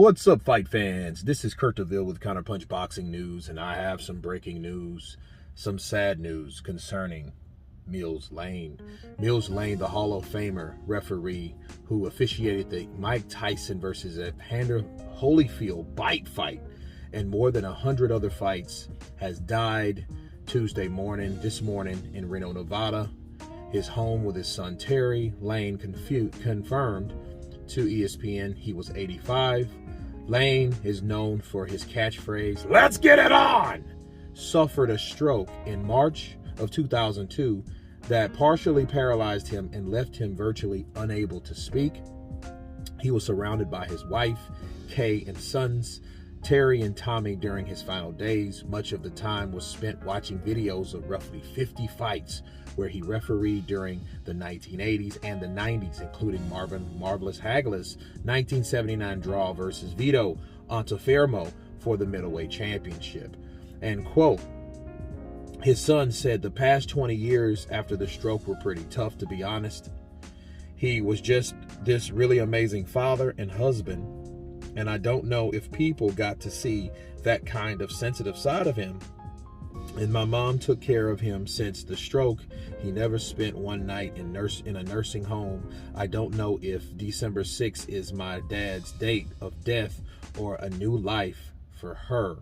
What's up, fight fans? This is Kurt DeVille with Counterpunched Boxing News, and I have some breaking news, some sad news concerning Mills Lane. Mills Lane, the Hall of Famer referee who officiated the Mike Tyson versus Evander Holyfield bite fight and more than 100 other fights, has died this morning in Reno, Nevada. His home with his son Terry. Lane confirmed to ESPN he was 85. Lane is known for his catchphrase, "Let's get it on!" Suffered a stroke in March of 2002 that partially paralyzed him and left him virtually unable to speak. He was surrounded by his wife, Kay, and sons, Terry and Tommy, during his final days. Much of the time was spent watching videos of roughly 50 fights where he refereed during the 1980s and the 90s, including Marvin "Marvelous" Hagler's 1979 draw versus Vito Antuofermo for the middleweight championship. And quote, his son said, "The past 20 years after the stroke were pretty tough, to be honest. He was just this really amazing father and husband, and I don't know if people got to see that kind of sensitive side of him. And my mom took care of him since the stroke. He never spent one night in a nursing home. I don't know if December 6th is my dad's date of death or a new life for her."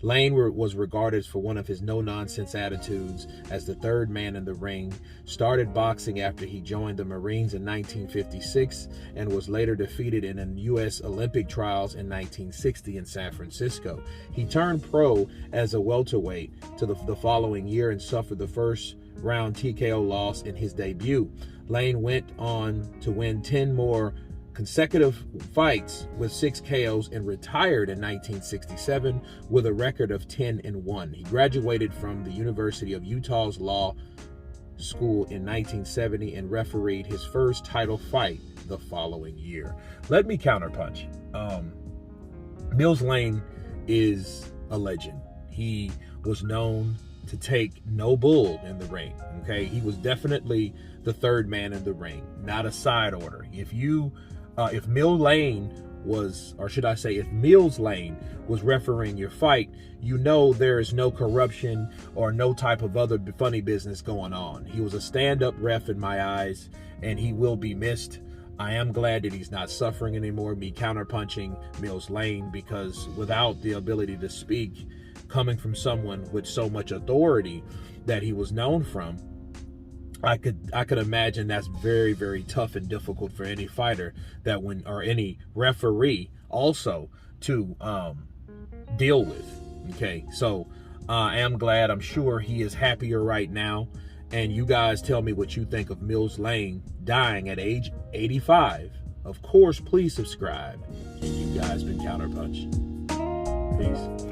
Lane was regarded for one of his no-nonsense attitudes as the third man in the ring. Started boxing after he joined the Marines in 1956 and was later defeated in the U.S. Olympic trials in 1960 in San Francisco. He turned pro as a welterweight to the following year and suffered the first round TKO loss in his debut. Lane went on to win 10 more consecutive fights with 6 KOs and retired in 1967 with a record of 10-1. He graduated from the University of Utah's Law School in 1970 and refereed his first title fight the following year. Let me counterpunch. Mills Lane is a legend. He was known to take no bull in the ring. Okay, he was definitely the third man in the ring, not a side order. If Mills Lane was refereeing your fight, you know there is no corruption or no type of other funny business going on. He was a stand-up ref in my eyes, and he will be missed. I am glad that he's not suffering anymore, me counterpunching Mills Lane, because without the ability to speak, coming from someone with so much authority that he was known from, I could imagine that's very, very tough and difficult for any fighter or any referee also to deal with. Okay, so I am glad. I'm sure he is happier right now. And you guys tell me what you think of Mills Lane dying at age 85. Of course, please subscribe. And you guys been Counterpunched. Peace.